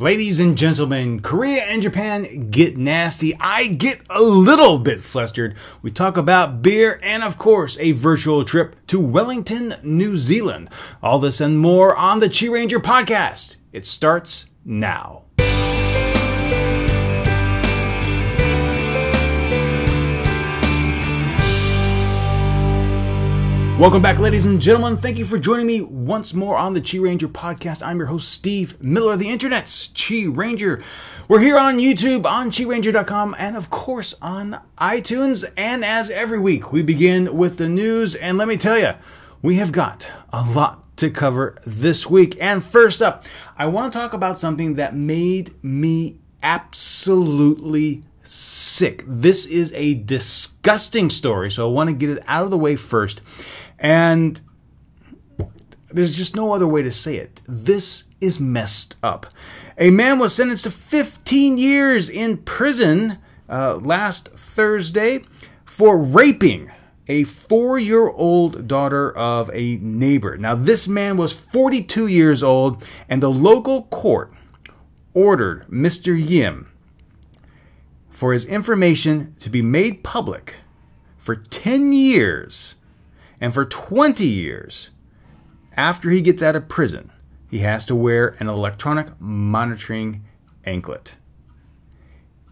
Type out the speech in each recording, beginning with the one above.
Ladies and gentlemen, Korea and Japan get nasty. I get a little bit flustered. We talk about beer and, of course, a virtual trip to Wellington, New Zealand. All this and more on the QiRanger podcast. It starts now. Welcome back, ladies and gentlemen. Thank you for joining me once more on the QiRanger podcast. I'm your host, Steve Miller, the internet's QiRanger. We're here on YouTube, on QiRanger.com, and of course on iTunes. And as every week, we begin with the news. And let me tell you, we have got a lot to cover this week. And first up, I want to talk about something that made me absolutely sick. This is a disgusting story, so I want to get it out of the way first. And there's just no other way to say it. This is messed up. A man was sentenced to 15 years in prison last Thursday for raping a 4-year-old daughter of a neighbor. Now, this man was 42 years old, and the local court ordered Mr. Yim for his information to be made public for 10 years. And for 20 years, after he gets out of prison, he has to wear an electronic monitoring anklet.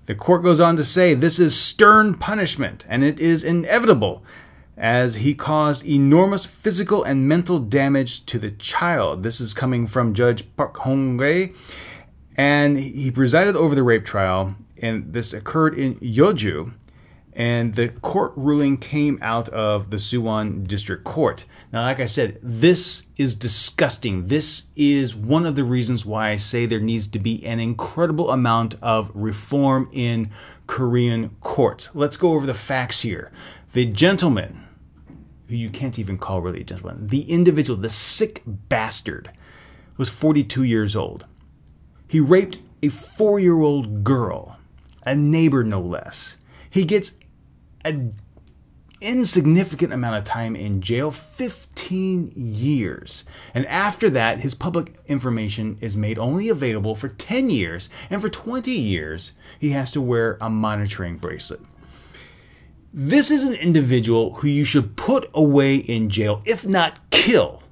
The court goes on to say this is stern punishment, and it is inevitable, as he caused enormous physical and mental damage to the child. This is coming from Judge Park Hong-rae, and he presided over the rape trial, and this occurred in Yeoju. And the court ruling came out of the Suwon District Court. Now, like I said, this is disgusting. This is one of the reasons why I say there needs to be an incredible amount of reform in Korean courts. Let's go over the facts here. The gentleman, who you can't even call really a gentleman, the individual, the sick bastard, was 42 years old. He raped a 4-year-old girl, a neighbor no less. He gets an insignificant amount of time in jail, 15 years. And after that, his public information is made only available for 10 years. And for 20 years, he has to wear a monitoring bracelet. This is an individual who you should put away in jail, if not kill.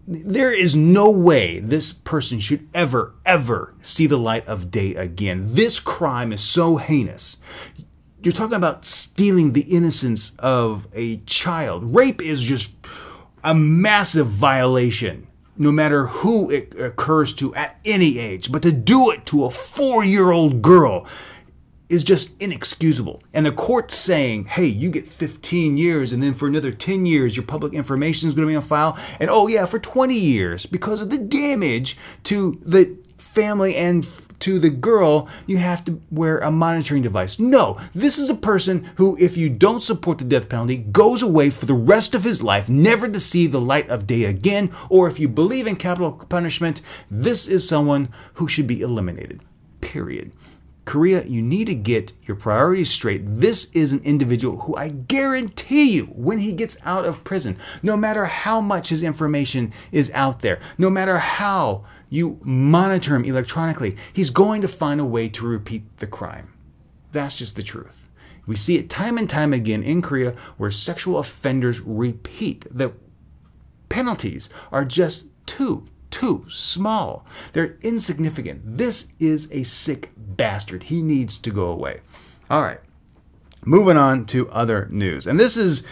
There is no way this person should ever see the light of day again. This crime is so heinous. You're talking about stealing the innocence of a child. Rape is just a massive violation, no matter who it occurs to at any age. But to do it to a 4-year-old girl is just inexcusable. And the court's saying, hey, you get 15 years, and then for another 10 years, your public information is going to be on file. And oh yeah, for 20 years, because of the damage to the family and to the girl, you have to wear a monitoring device. No, this is a person who, if you don't support the death penalty, goes away for the rest of his life, never to see the light of day again. Or if you believe in capital punishment, this is someone who should be eliminated. Period. Korea, you need to get your priorities straight. This is an individual who I guarantee you, when he gets out of prison, no matter how much his information is out there, no matter how you monitor him electronically, he's going to find a way to repeat the crime. That's just the truth. We see it time and time again in Korea where sexual offenders repeat. The penalties are just too small. They're insignificant. This is a sick bastard. He needs to go away. All right. Moving on to other news. And this is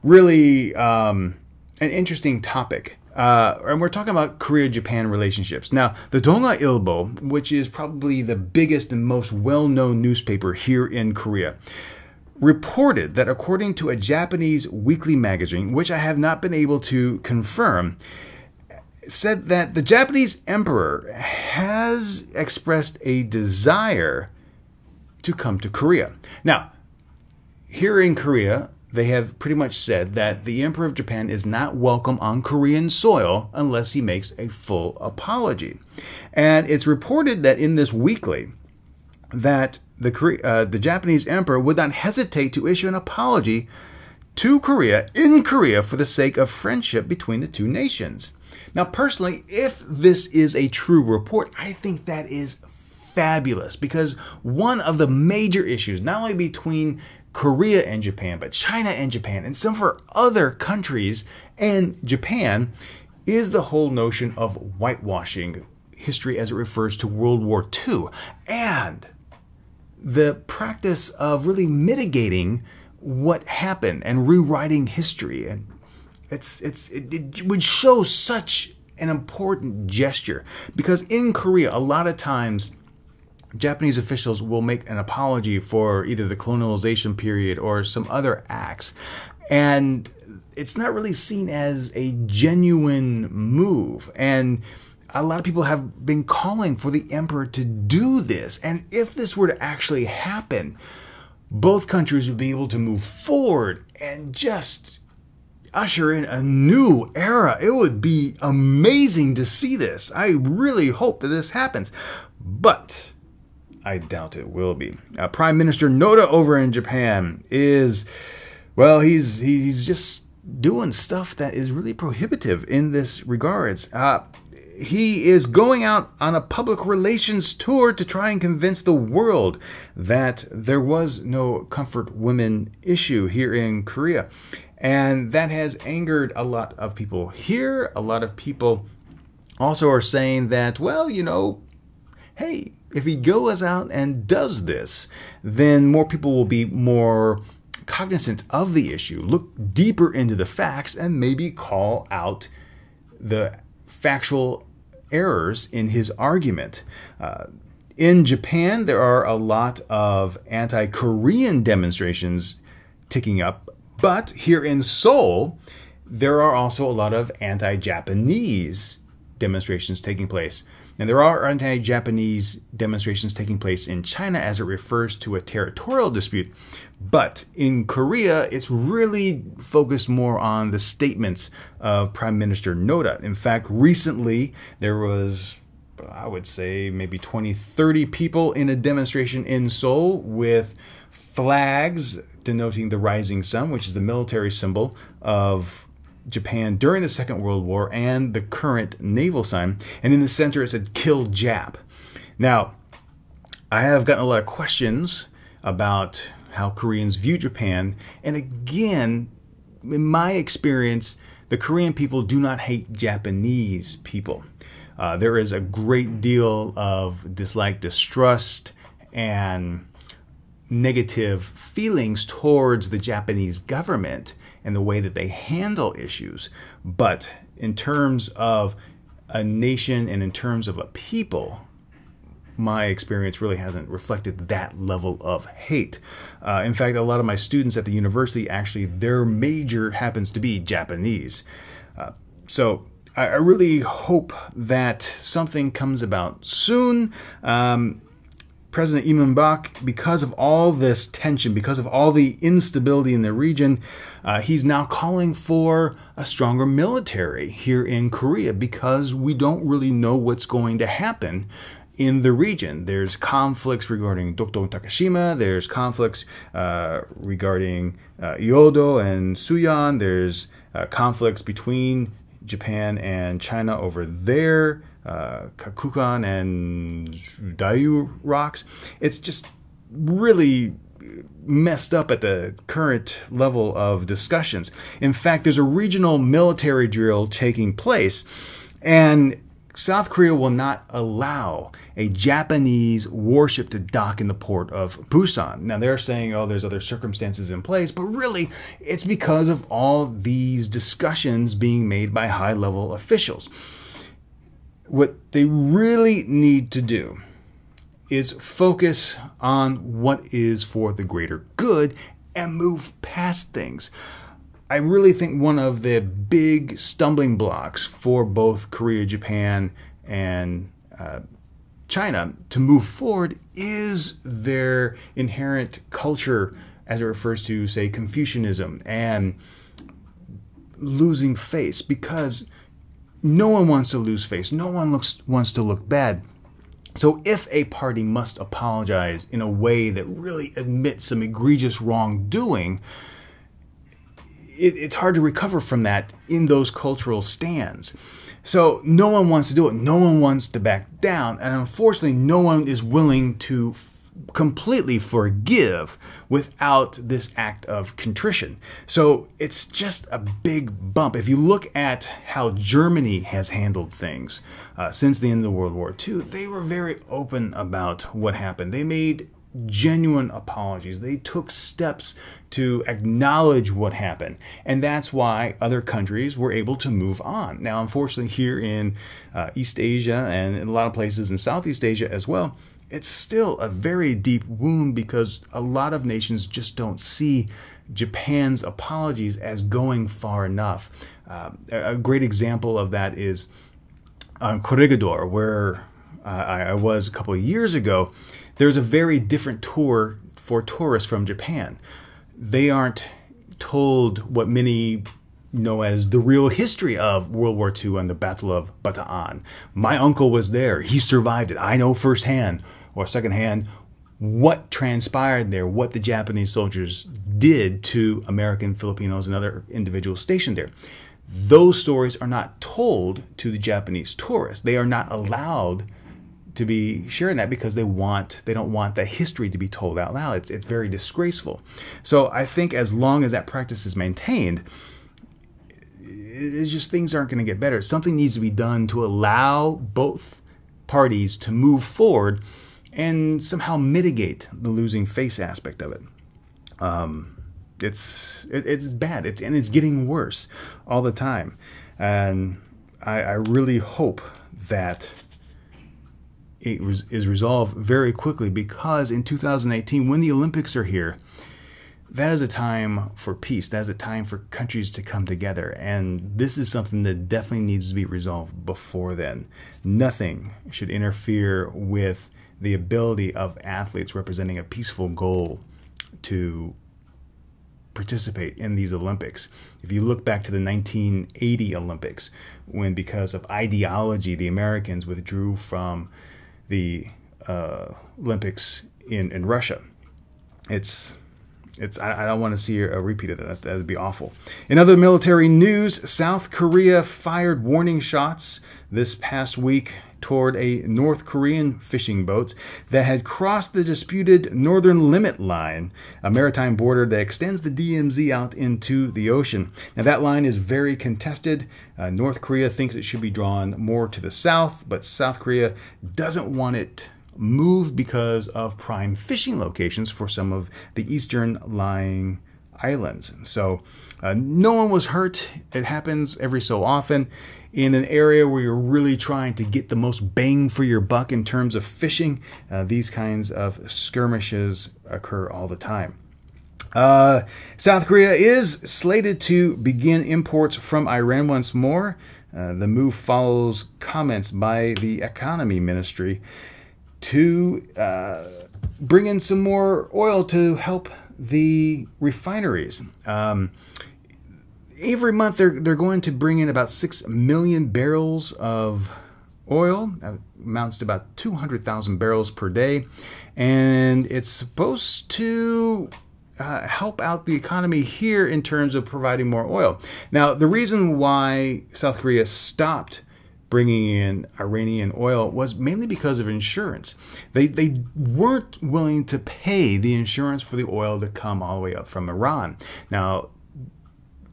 really an interesting topic. And we're talking about Korea-Japan relationships. Now, the Donga Ilbo, which is probably the biggest and most well-known newspaper here in Korea, reported that according to a Japanese weekly magazine, which I have not been able to confirm, said that the Japanese emperor has expressed a desire to come to Korea. Now, here in Korea, they have pretty much said that the Emperor of Japan is not welcome on Korean soil unless he makes a full apology. And it's reported that in this weekly, that the Japanese emperor would not hesitate to issue an apology to Korea, in Korea, for the sake of friendship between the two nations. Now, personally, if this is a true report, I think that is fabulous, because one of the major issues, not only between Korea and Japan, but China and Japan, and some for other countries and Japan, is the whole notion of whitewashing history as it refers to World War II, and the practice of really mitigating what happened and rewriting history. And it would show such an important gesture, because in Korea, a lot of times Japanese officials will make an apology for either the colonialization period or some other acts, and it's not really seen as a genuine move. And a lot of people have been calling for the emperor to do this, and if this were to actually happen, both countries would be able to move forward and just usher in a new era. It would be amazing to see this. I really hope that this happens, but I doubt it will be. Prime Minister Noda over in Japan is, well, he's just doing stuff that is really prohibitive in this regards. He is going out on a public relations tour to try and convince the world that there was no comfort women issue here in Korea. And that has angered a lot of people here. A lot of people also are saying that, well, you know, hey, if he goes out and does this, then more people will be more cognizant of the issue, look deeper into the facts, and maybe call out the factual errors in his argument. In Japan, there are a lot of anti-Korean demonstrations ticking up, but here in Seoul, there are also a lot of anti-Japanese demonstrations taking place. And there are anti-Japanese demonstrations taking place in China as it refers to a territorial dispute. But in Korea, it's really focused more on the statements of Prime Minister Noda. In fact, recently there was, I would say, maybe 20, 30 people in a demonstration in Seoul with flags denoting the rising sun, which is the military symbol of Japan during the Second World War, and the current naval sign. And in the center it said "Kill Jap." Now, I have gotten a lot of questions about how Koreans view Japan, and again, in my experience, the Korean people do not hate Japanese people. There is a great deal of dislike, distrust, and negative feelings towards the Japanese government and the way that they handle issues. But in terms of a nation and in terms of a people, my experience really hasn't reflected that level of hate. In fact, a lot of my students at the university, actually, their major happens to be Japanese. So I really hope that something comes about soon. President Lee Myung-bak, because of all this tension, because of all the instability in the region, he's now calling for a stronger military here in Korea, because we don't really know what's going to happen in the region. There's conflicts regarding Dokdo and Takashima. There's conflicts regarding Iodo and Suyan. There's conflicts between Japan and China over there. Kakukan and Dayu rocks. It's just really messed up at the current level of discussions. In fact, there's a regional military drill taking place, and South Korea will not allow a Japanese warship to dock in the port of Busan. Now, they're saying, oh, there's other circumstances in place, but really, it's because of all these discussions being made by high-level officials. What they really need to do is focus on what is for the greater good and move past things. I really think one of the big stumbling blocks for both Korea, Japan, and China to move forward is their inherent culture as it refers to, say, Confucianism and losing face, because no one wants to lose face. No one wants to look bad. So if a party must apologize in a way that really admits some egregious wrongdoing, it's hard to recover from that in those cultural stands. So no one wants to do it. No one wants to back down. And unfortunately, no one is willing to completely forgive without this act of contrition. So it's just a big bump. If you look at how Germany has handled things since the end of World War II, they were very open about what happened. They made genuine apologies. They took steps to acknowledge what happened. And that's why other countries were able to move on. Now, unfortunately, here in East Asia and in a lot of places in Southeast Asia as well, it's still a very deep wound because a lot of nations just don't see Japan's apologies as going far enough. A great example of that is QiRanger, where I was a couple of years ago. There's a very different tour for tourists from Japan. They aren't told what many know as the real history of World War II and the Battle of Bataan. My uncle was there. He survived it. I know firsthand or secondhand what transpired there, what the Japanese soldiers did to American, Filipinos, and other individuals stationed there. Those stories are not told to the Japanese tourists. They are not allowed to be sharing that because they don't want that history to be told out loud. It's very disgraceful. So I think as long as that practice is maintained, it's just things aren't going to get better. Something needs to be done to allow both parties to move forward and somehow mitigate the losing face aspect of it. It's bad. It's getting worse all the time, and I really hope that it is resolved very quickly, because in 2018, when the Olympics are here, that is a time for peace. That is a time for countries to come together. And this is something that definitely needs to be resolved before then. Nothing should interfere with the ability of athletes representing a peaceful goal to participate in these Olympics. If you look back to the 1980 Olympics, when because of ideology, the Americans withdrew from the Olympics in Russia. I don't want to see a repeat of that. That would be awful. In other military news, South Korea fired warning shots this past week toward a North Korean fishing boat that had crossed the disputed Northern Limit Line, a maritime border that extends the DMZ out into the ocean. Now, that line is very contested. North Korea thinks it should be drawn more to the south, but South Korea doesn't want it moved because of prime fishing locations for some of the eastern lying islands. So no one was hurt. It happens every so often in an area where you're really trying to get the most bang for your buck in terms of fishing. These kinds of skirmishes occur all the time. South Korea is slated to begin imports from Iran once more. The move follows comments by the Economy Ministry to bring in some more oil to help the refineries. Every month they're going to bring in about 6 million barrels of oil. That amounts to about 200,000 barrels per day. And it's supposed to help out the economy here in terms of providing more oil. Now, the reason why South Korea stopped bringing in Iranian oil was mainly because of insurance. They weren't willing to pay the insurance for the oil to come all the way up from Iran. Now,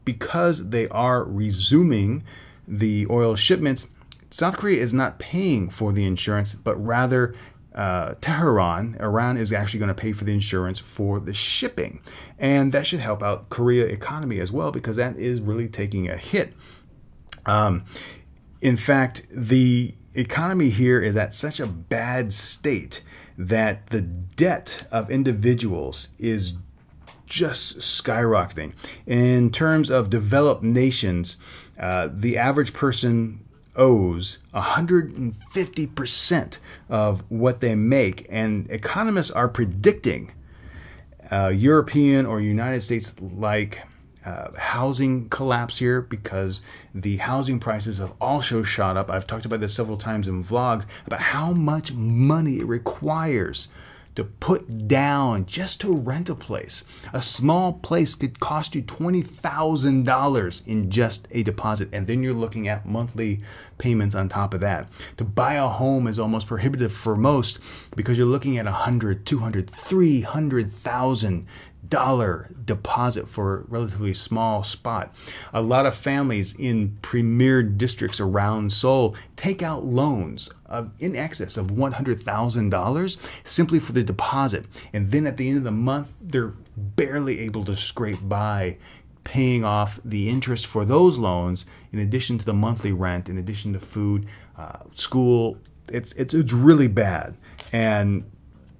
because they are resuming the oil shipments, South Korea is not paying for the insurance, but rather Iran is actually going to pay for the insurance for the shipping. And that should help out Korea economy as well, because that is really taking a hit. In fact, the economy here is at such a bad state that the debt of individuals is just skyrocketing. In terms of developed nations, the average person owes 150% of what they make, and economists are predicting European or United States like housing collapse here, because the housing prices have also shot up. I've talked about this several times in vlogs about how much money it requires to put down just to rent a place. A small place could cost you $20,000 in just a deposit, and then you're looking at monthly payments on top of that. To buy a home is almost prohibitive for most because you're looking at $100,000, $200,000, $300,000 deposit for a relatively small spot. A lot of families in premier districts around Seoul take out loans in excess of $100,000 simply for the deposit. And then at the end of the month, they're barely able to scrape by paying off the interest for those loans in addition to the monthly rent, in addition to food, school. It's really bad. And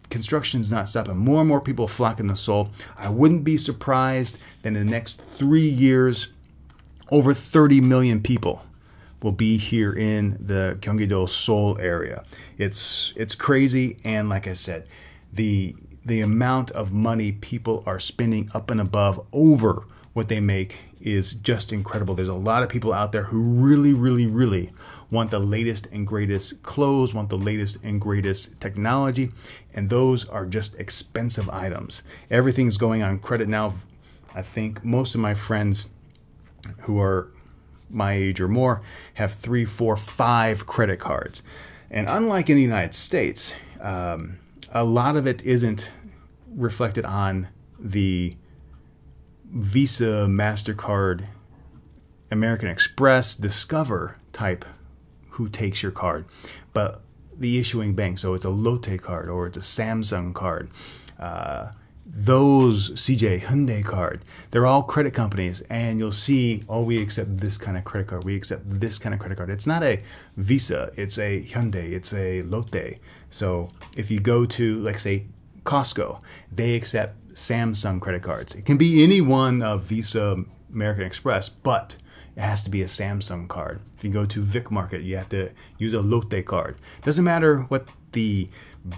construction's not stopping. More and more people flocking to Seoul. I wouldn't be surprised that in the next 3 years, over 30 million people will be here in the Gyeonggi-do Seoul area. It's crazy, and like I said, the amount of money people are spending up and above over what they make is just incredible. There's a lot of people out there who really, really, really want the latest and greatest clothes, want the latest and greatest technology, and those are just expensive items. Everything's going on credit now. I think most of my friends who are my age or more have 3, 4, 5 credit cards. And unlike in the United States, a lot of it isn't reflected on the Visa, MasterCard, American Express, Discover type who takes your card, but the issuing bank. So it's a Lotte card or it's a Samsung card. Those CJ Hyundai card, they're all credit companies, and you'll see, oh, we accept this kind of credit card, we accept this kind of credit card. It's not a Visa, it's a Hyundai, it's a Lotte. So if you go to, like, say, Costco, they accept Samsung credit cards. It can be any one of Visa, American Express, but it has to be a Samsung card. If you go to Vic Market, you have to use a Lotte card. Doesn't matter what the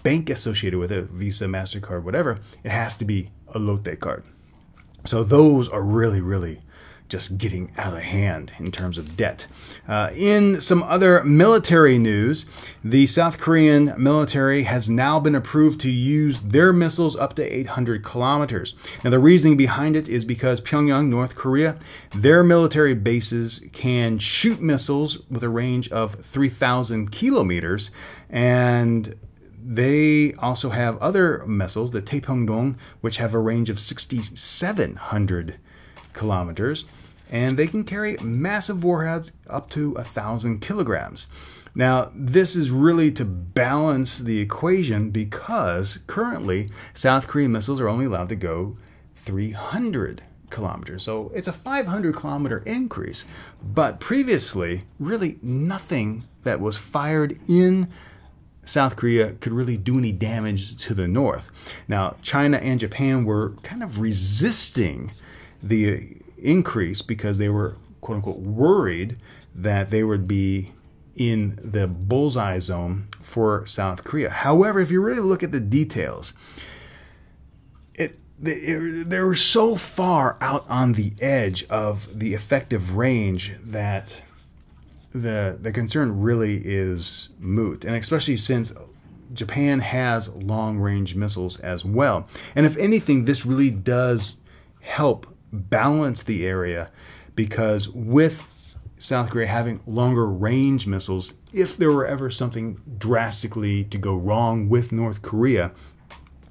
bank associated with it, Visa, MasterCard, whatever, it has to be a Lotte card. So those are really, really just getting out of hand in terms of debt. In some other military news, the South Korean military has now been approved to use their missiles up to 800 kilometers. Now, the reasoning behind it is because Pyongyang, North Korea, their military bases can shoot missiles with a range of 3,000 kilometers, and they also have other missiles, the Taepyeongdong, which have a range of 6,700 kilometers, and they can carry massive warheads up to 1,000 kilograms. Now, this is really to balance the equation because currently South Korean missiles are only allowed to go 300 kilometers. So it's a 500 kilometer increase, but previously, really nothing that was fired in South Korea could really do any damage to the north. Now, China and Japan were kind of resisting the increase because they were, quote unquote, worried that they would be in the bullseye zone for South Korea. However, if you really look at the details, they were so far out on the edge of the effective range that the concern really is moot, and especially since Japan has long-range missiles as well. And if anything, this really does help balance the area, because with South Korea having longer range missiles, if there were ever something drastically to go wrong with North Korea,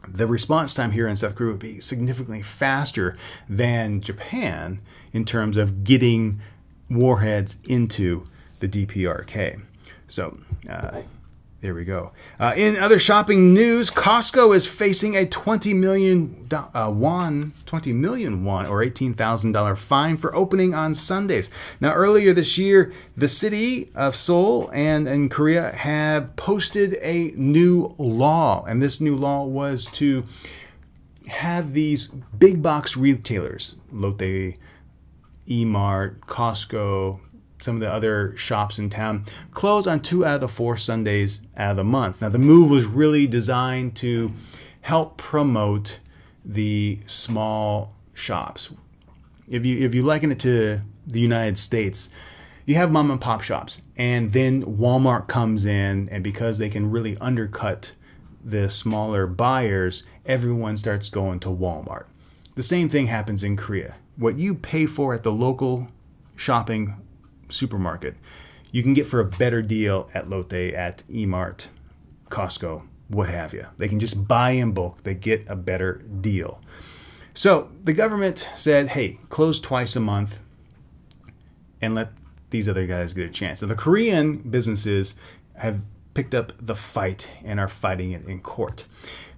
the response time here in South Korea would be significantly faster than Japan in terms of getting warheads into the DPRK. So there we go. In other shopping news, Costco is facing a 20 million won or $18,000 fine for opening on Sundays. Now, earlier this year, the city of Seoul and Korea had posted a new law, and this new law was to have these big box retailers, Lotte, E-Mart, Costco, some of the other shops in town, close on 2 out of the 4 Sundays out of the month. Now, the move was really designed to help promote the small shops. If you liken it to the United States, you have mom and pop shops, and then Walmart comes in, and because they can really undercut the smaller buyers, everyone starts going to Walmart. The same thing happens in Korea. What you pay for at the local shopping supermarket, you can get for a better deal at Lotte, at E-Mart, Costco, what have you. They can just buy in bulk. They get a better deal. So the government said, hey, close twice a month and let these other guys get a chance. Now, the Korean businesses have picked up the fight and are fighting it in court.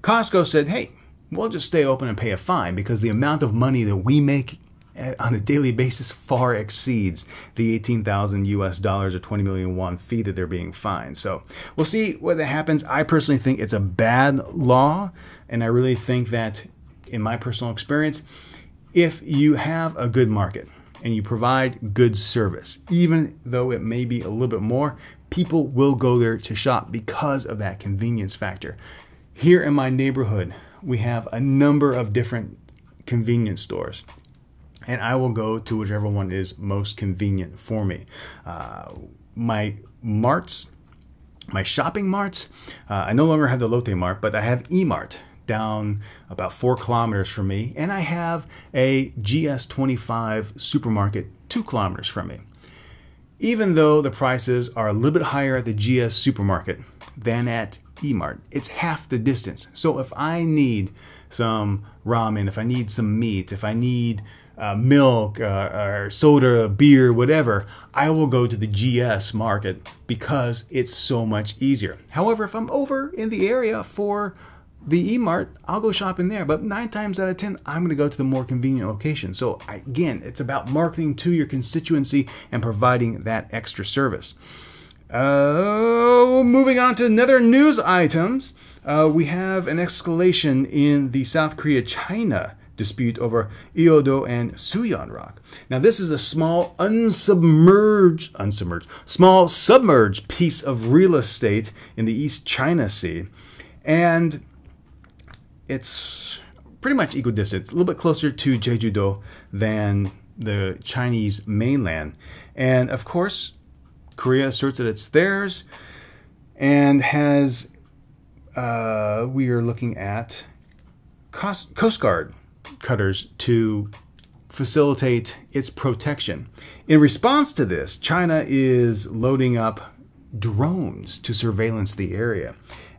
Costco said, hey, we'll just stay open and pay a fine because the amount of money that we make on a daily basis far exceeds the 18,000 US dollars or 20 million won fee that they're being fined. So we'll see what happens. I personally think it's a bad law, and I really think that, in my personal experience, if you have a good market and you provide good service, even though it may be a little bit more, people will go there to shop because of that convenience factor. Here in my neighborhood, we have a number of different convenience stores, and I will go to whichever one is most convenient for me. My marts, my shopping marts, I no longer have the Lotte Mart, but I have E-Mart down about 4 kilometers from me, and I have a GS25 supermarket 2 kilometers from me. Even though the prices are a little bit higher at the GS supermarket than at E-Mart, it's half the distance. So if I need some ramen, if I need some meat, if I need milk or soda, beer, whatever, I will go to the GS market because it's so much easier. However, if I'm over in the area for the E-Mart, I'll go shopping there. But 9 times out of 10, I'm going to go to the more convenient location. So again, it's about marketing to your constituency and providing that extra service. Moving on to another news items. We have an escalation in the South Korea-China dispute over Eodo and Suyeon Rock. Now, this is a small small submerged piece of real estate in the East China Sea, and it's pretty much equidistant, a little bit closer to Jeju-do than the Chinese mainland. And of course, Korea asserts that it's theirs and has, we are looking at Coast Guard cutters to facilitate its protection. In response to this, China is loading up drones to surveillance the area.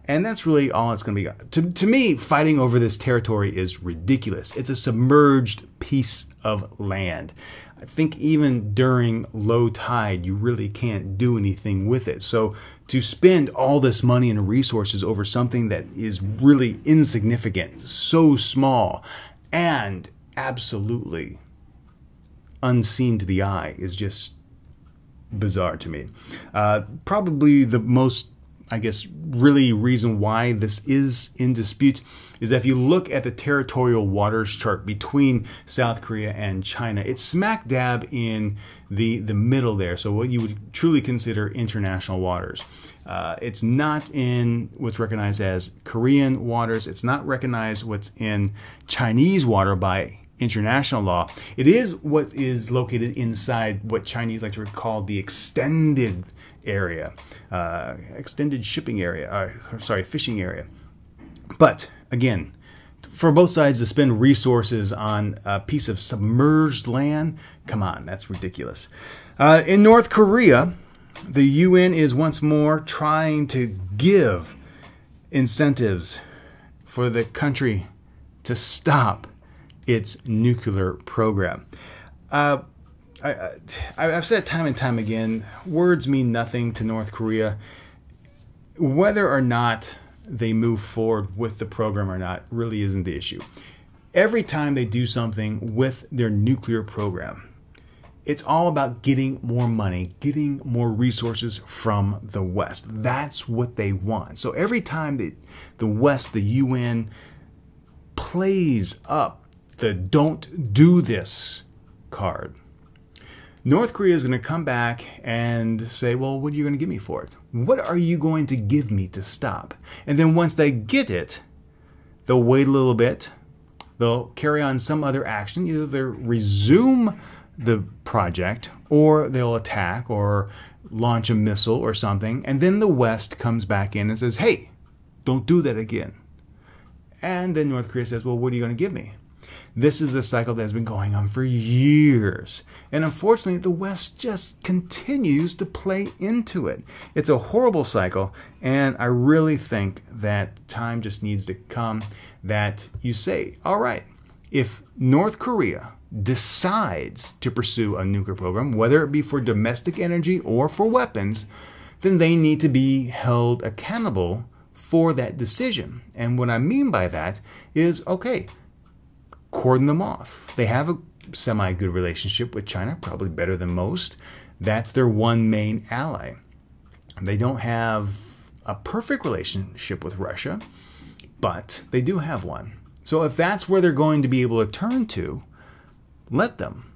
And that's really all it's going to be. To me, fighting over this territory is ridiculous. It's a submerged piece of land. I think even during low tide, you really can't do anything with it. So to spend all this money and resources over something that is really insignificant, so small, and absolutely unseen to the eye is just bizarre to me. Probably the most, I guess, really reason why this is in dispute is that if you look at the territorial waters chart between South Korea and China, it's smack dab in the middle there. So what you would truly consider international waters. It's not in what's recognized as Korean waters. It's not recognized what's in Chinese water by international law. It is what is located inside what Chinese like to call the extended area, extended shipping area, fishing area. But again, for both sides to spend resources on a piece of submerged land, come on, that's ridiculous. In North Korea, the UN is once more trying to give incentives for the country to stop its nuclear program. I've said time and time again, words mean nothing to North Korea. Whether or not they move forward with the program or not really isn't the issue. Every time they do something with their nuclear program, it's all about getting more money, getting more resources from the West. That's what they want. So every time the West, the UN, plays up the "don't do this" card, North Korea is going to come back and say, well, what are you going to give me for it? What are you going to give me to stop? And then once they get it, they'll wait a little bit. They'll carry on some other action. Either they'll resume the project, or they'll attack or launch a missile or something. And then the West comes back in and says, hey, Don't do that again. And then North Korea says, well, what are you going to give me? This is a cycle that's been going on for years. And unfortunately, the West just continues to play into it. It's a horrible cycle, and I really think that time just needs to come that you say, all right, if North Korea decides to pursue a nuclear program, whether it be for domestic energy or for weapons, then they need to be held accountable for that decision. And what I mean by that is, okay, cordon them off. They have a semi-good relationship with China, probably better than most. That's their one main ally. They don't have a perfect relationship with Russia, but they do have one. So if that's where they're going to be able to turn to, let them.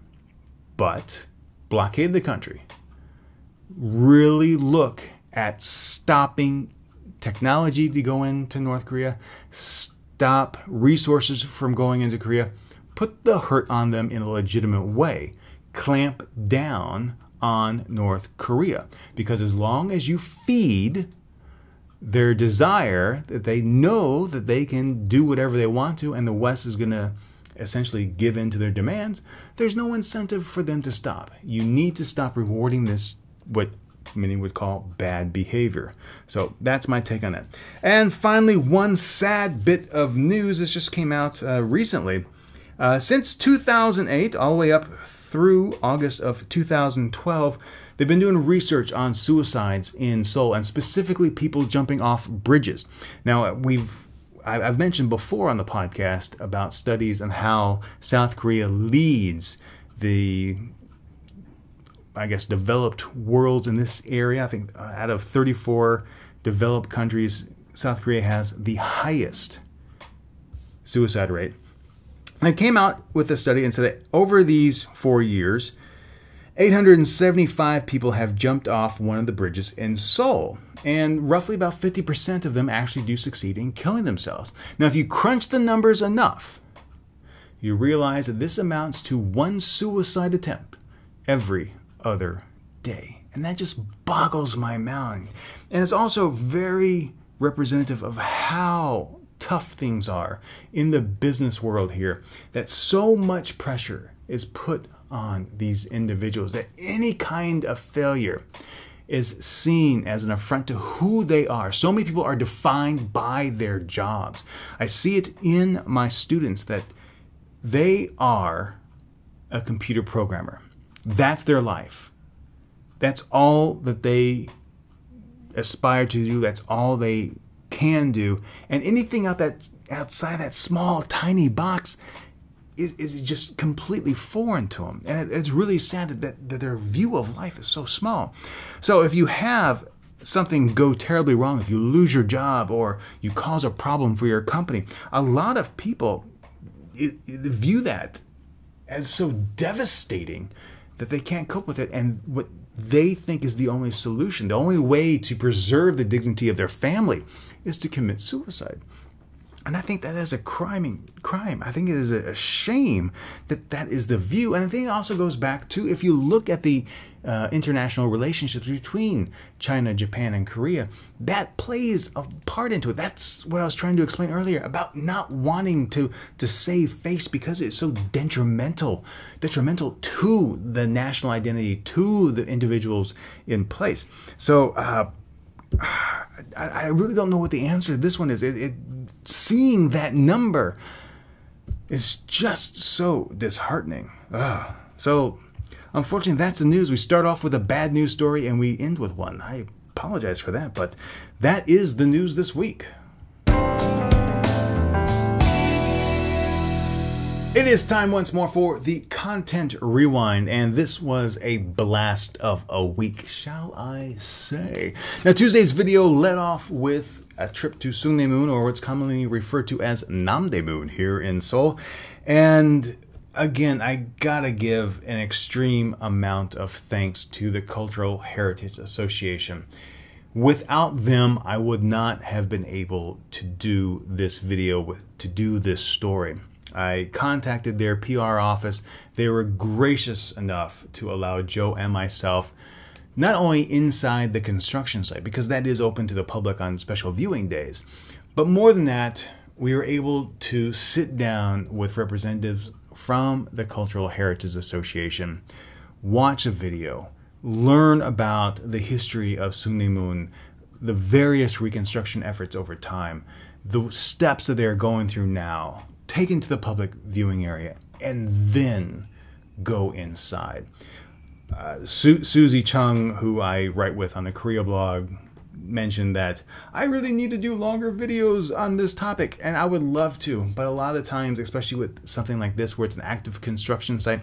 But blockade the country. Really look at stopping technology to go into North Korea, stop resources from going into Korea, put the hurt on them in a legitimate way, clamp down on North Korea. Because as long as you feed their desire that they know that they can do whatever they want to and the West is going to essentially give in to their demands, there's no incentive for them to stop. You need to stop rewarding this, what many would call bad behavior. So that's my take on that. And finally, one sad bit of news. This just came out recently. Since 2008, all the way up through August of 2012, they've been doing research on suicides in Seoul, and specifically people jumping off bridges. Now, I've mentioned before on the podcast about studies on how South Korea leads the, I guess, developed worlds in this area. I think out of 34 developed countries, South Korea has the highest suicide rate. And it came out with a study and said that over these 4 years, 875 people have jumped off one of the bridges in Seoul. And roughly about 50% of them actually do succeed in killing themselves. Now, if you crunch the numbers enough, you realize that this amounts to one suicide attempt every other day. And that just boggles my mind. And it's also very representative of how tough things are in the business world here, that so much pressure is put on these individuals that any kind of failure is seen as an affront to who they are. So many people are defined by their jobs. I see it in my students that they are a computer programmer. That's their life. That's all that they aspire to do. That's all they can do. And anything outside that small, tiny box is just completely foreign to them. And it's really sad that their view of life is so small. So if you have something go terribly wrong, if you lose your job or you cause a problem for your company, a lot of people view that as so devastating that they can't cope with it. And what they think is the only solution, the only way to preserve the dignity of their family, is to commit suicide. And I think that is a crime. I think it is a shame that that is the view. And I think it also goes back to, if you look at the international relationships between China, Japan, and Korea, that plays a part into it. That's what I was trying to explain earlier about not wanting to save face because it's so detrimental to the national identity, to the individuals in place. So I really don't know what the answer to this one is. Seeing that number is just so disheartening. So, unfortunately, that's the news. We start off with a bad news story and we end with one. I apologize for that, but that is the news this week. It is time once more for the Content Rewind, and this was a blast of a week, shall I say. Now, Tuesday's video led off with a trip to Sungnae-moon, or what's commonly referred to as Namdae-moon here in Seoul. And again, I gotta give an extreme amount of thanks to the Cultural Heritage Association. Without them, I would not have been able to do this video, to do this story. I contacted their PR office. They were gracious enough to allow Joe and myself not only inside the construction site, because that is open to the public on special viewing days, but more than that, we were able to sit down with representatives from the Cultural Heritage Association, watch a video, learn about the history of Sungnimun, the various reconstruction efforts over time, the steps that they're going through now, take into the public viewing area, and then go inside. Susie Chung, who I write with on the Korea blog, mentioned that I really need to do longer videos on this topic, and I would love to, but a lot of times, especially with something like this where it's an active construction site,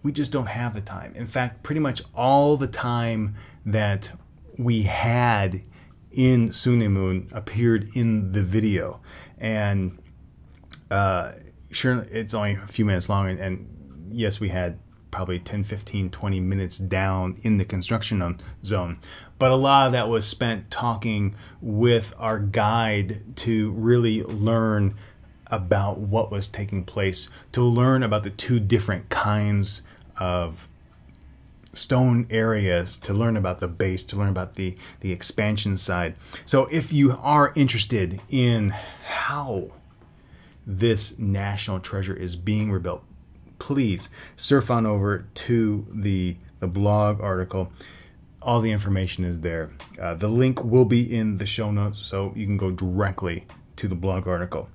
we just don't have the time. In fact, pretty much all the time that we had in Sungnimun appeared in the video, and sure, it's only a few minutes long, and yes, we had probably 10, 15, 20 minutes down in the construction zone. But a lot of that was spent talking with our guide to really learn about what was taking place, to learn about the two different kinds of stone areas, to learn about the base, to learn about the expansion side. So if you are interested in how this national treasure is being rebuilt, please surf on over to the blog article. All the information is there. The link will be in the show notes, so you can go directly to the blog article.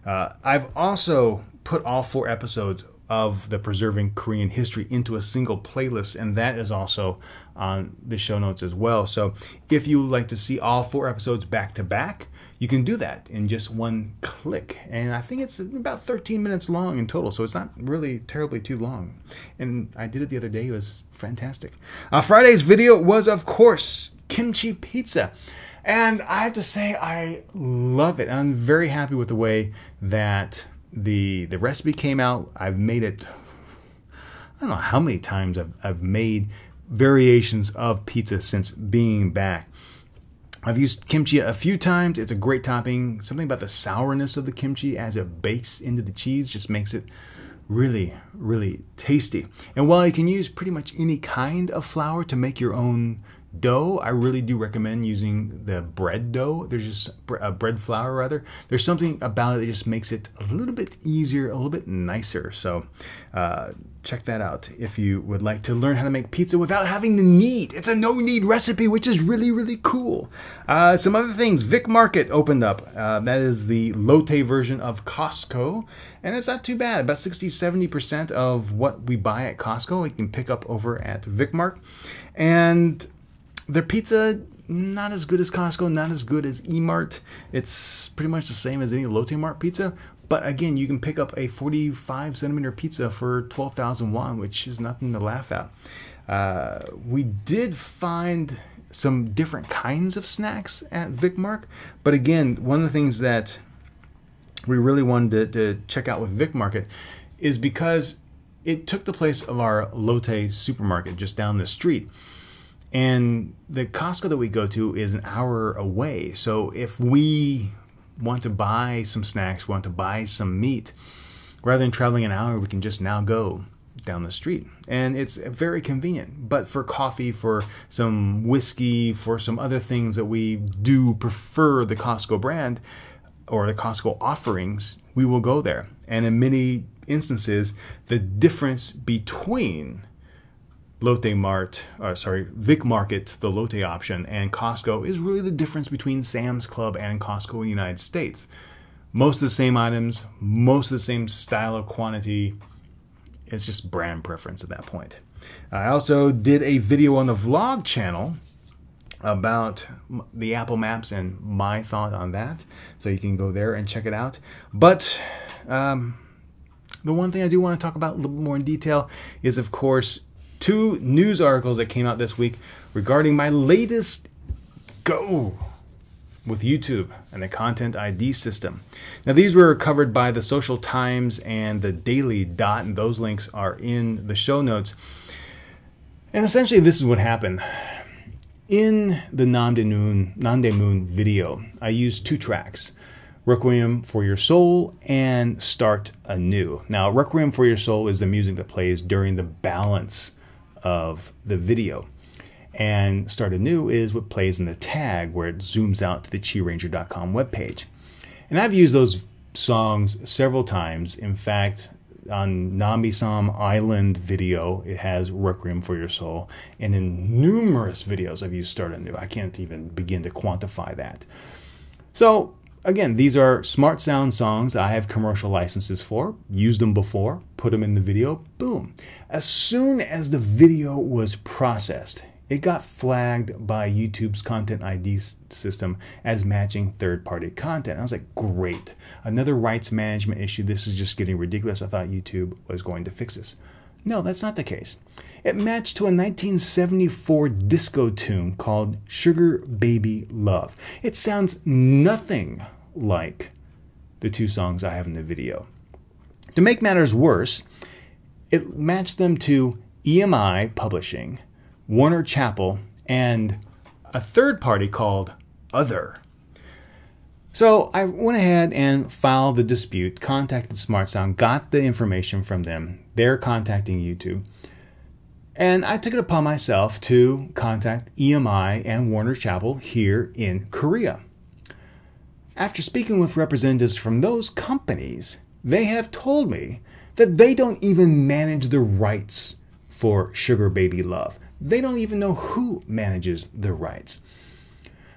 I've also put all 4 episodes of the Preserving Korean History into a single playlist, and that is also on the show notes as well. So if you would like to see all 4 episodes back to back, you can do that in just one click. And I think it's about 13 minutes long in total, so it's not really terribly too long. And I did it the other day. It was fantastic. Friday's video was, of course, kimchi pizza. And I have to say, I love it. I'm very happy with the way that the recipe came out. I've made it, I don't know how many times I've made variations of pizza since being back. I've used kimchi a few times. It's a great topping. Something about the sourness of the kimchi as it bakes into the cheese just makes it really, really tasty. And while you can use pretty much any kind of flour to make your own dough, I really do recommend using the bread dough. There's just bread flour rather. There's something about it that just makes it a little bit easier, a little bit nicer. So check that out if you would like to learn how to make pizza without having the knead. It's a no-knead recipe, which is really, really cool. Some other things. Vic Market opened up. That is the Lotte version of Costco. And it's not too bad. About 60-70% of what we buy at Costco, we can pick up over at Vic Market. And their pizza, not as good as Costco, not as good as E-Mart. It's pretty much the same as any Lotte Mart pizza. But again, you can pick up a 45-centimeter pizza for 12,000 won, which is nothing to laugh at. We did find some different kinds of snacks at Vic Market. But again, one of the things that we really wanted to check out with Vic Market is because it took the place of our Lotte supermarket just down the street. And the Costco that we go to is an hour away. So if we want to buy some snacks, want to buy some meat, rather than traveling an hour, we can just now go down the street. And it's very convenient. But for coffee, for some whiskey, for some other things that we do prefer the Costco brand or the Costco offerings, we will go there. And in many instances, the difference between Vic Market, the Lotte option, and Costco is really the difference between Sam's Club and Costco in the United States. Most of the same items, most of the same style of quantity. It's just brand preference at that point. I also did a video on the vlog channel about the Apple Maps and my thought on that. So you can go there and check it out. But the one thing I do want to talk about a little bit more in detail is, of course, 2 news articles that came out this week regarding my latest go with YouTube and the Content ID system. Now, these were covered by the Social Times and the Daily Dot, and those links are in the show notes. And essentially, this is what happened. In the Namdaemun video, I used 2 tracks, Requiem for Your Soul and Start Anew. Now, Requiem for Your Soul is the music that plays during the balance of the video. And Start Anew is what plays in the tag where it zooms out to the QiRanger.com webpage. And I've used those songs several times. In fact, on Nambi-Sam Island video, it has Requiem for Your Soul. And in numerous videos, I've used Start Anew. I can't even begin to quantify that. So, again, these are smart sound songs I have commercial licenses for, used them before, put them in the video, boom. As soon as the video was processed, it got flagged by YouTube's Content ID system as matching third-party content. I was like, great. Another rights management issue. This is just getting ridiculous. I thought YouTube was going to fix this. No, that's not the case. It matched to a 1974 disco tune called Sugar Baby Love. It sounds nothing like the two songs I have in the video. To make matters worse, it matched them to EMI Publishing, Warner Chappell, and a third party called Other. So I went ahead and filed the dispute, contacted Smart Sound, got the information from them. They're contacting YouTube. And I took it upon myself to contact EMI and Warner Chappell here in Korea. After speaking with representatives from those companies, they have told me that they don't even manage the rights for Sugar Baby Love. They don't even know who manages the rights.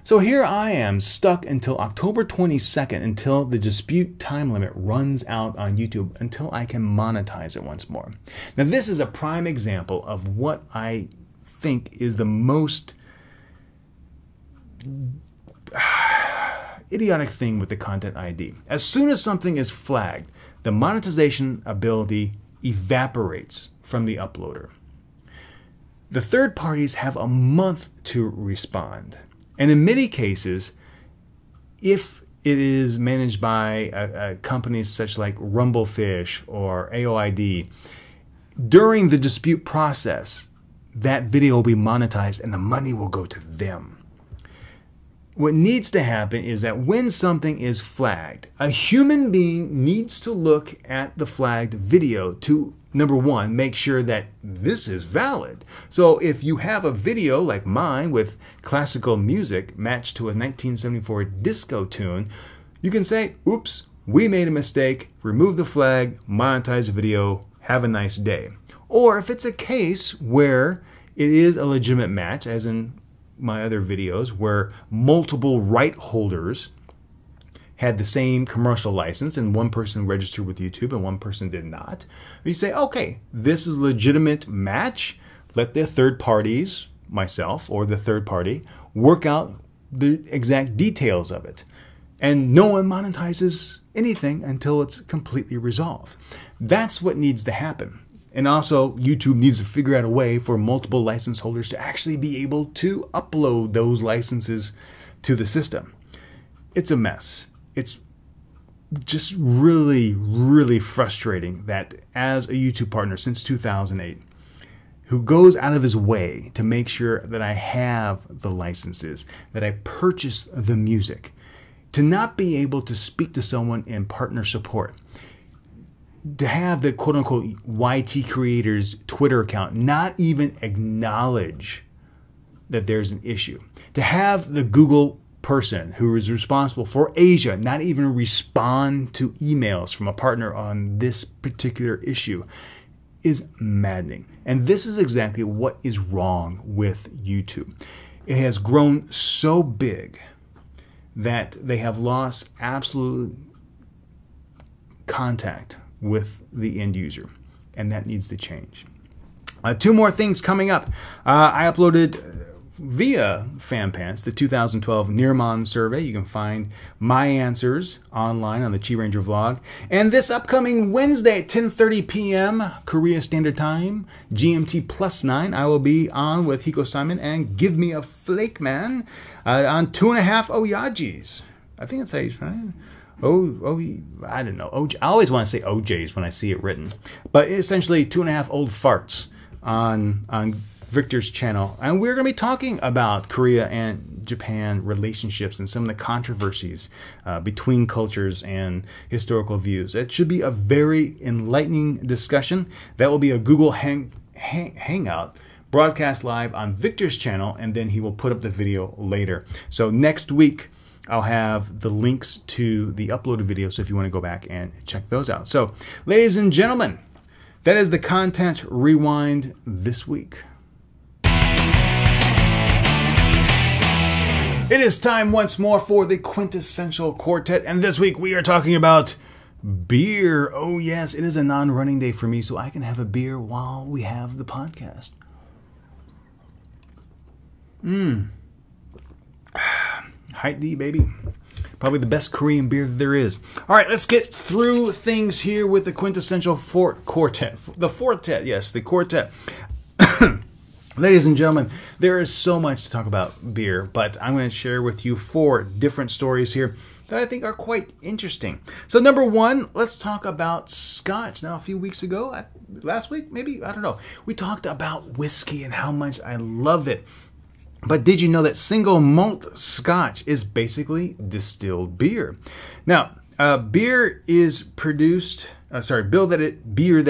So here I am stuck until October 22nd, until the dispute time limit runs out on YouTube, until I can monetize it once more. Now this is a prime example of what I think is the most idiotic thing with the Content ID. As soon as something is flagged, the monetization ability evaporates from the uploader. The third parties have a month to respond. And in many cases, if it is managed by companies such like Rumblefish or AOID, during the dispute process, that video will be monetized and the money will go to them. What needs to happen is that when something is flagged, a human being needs to look at the flagged video to, number one, make sure that this is valid. So if you have a video like mine with classical music matched to a 1974 disco tune, you can say, oops, we made a mistake, remove the flag, monetize the video, have a nice day. Or if it's a case where it is a legitimate match, as in my other videos where multiple right holders had the same commercial license and one person registered with YouTube and one person did not, you say, okay, this is a legitimate match. Let the third parties, myself or the third party, work out the exact details of it. And no one monetizes anything until it's completely resolved. That's what needs to happen. And also, YouTube needs to figure out a way for multiple license holders to actually be able to upload those licenses to the system. It's a mess. It's just really, really frustrating that as a YouTube partner since 2008, who goes out of his way to make sure that I have the licenses, that I purchase the music, to not be able to speak to someone in partner support, to have the quote-unquote YT creators Twitter account not even acknowledge that there's an issue, to have the Google person who is responsible for Asia not even respond to emails from a partner on this particular issue is maddening. And this is exactly what is wrong with YouTube. It has grown so big that they have lost absolute contact with the end user, and that needs to change. Two more things coming up. I uploaded via FanPants the 2012 Nirman survey. You can find my answers online on the QiRanger vlog. And this upcoming Wednesday at 10:30 p.m. Korea Standard Time, GMT +9, I will be on with Hiko Simon and Give Me a Flake Man on 2.5 Oyajis. I think it's how right? I don't know. I always want to say OJs when I see it written. But essentially 2.5 old farts on Victor's channel. And we're going to be talking about Korea and Japan relationships and some of the controversies between cultures and historical views. It should be a very enlightening discussion. That will be a Google Hangout. broadcast live on Victor's channel, and then he will put up the video later. So next week, I'll have the links to the uploaded video, so if you want to go back and check those out. So, ladies and gentlemen, that is the Content Rewind this week. It is time once more for the Quintessential Quartet, and this week we are talking about beer. Oh yes, it is a non-running day for me, so I can have a beer while we have the podcast. Height D, baby. Probably the best Korean beer that there is. All right, let's get through things here with the Quintessential Quartet. The Quartet, yes, the Quartet. Ladies and gentlemen, there is so much to talk about beer, but I'm going to share with you 4 different stories here that I think are quite interesting. So number 1, let's talk about Scotch. Now, a few weeks ago, last week, maybe, I don't know, we talked about whiskey and how much I love it. But did you know that single malt Scotch is basically distilled beer? Now, beer that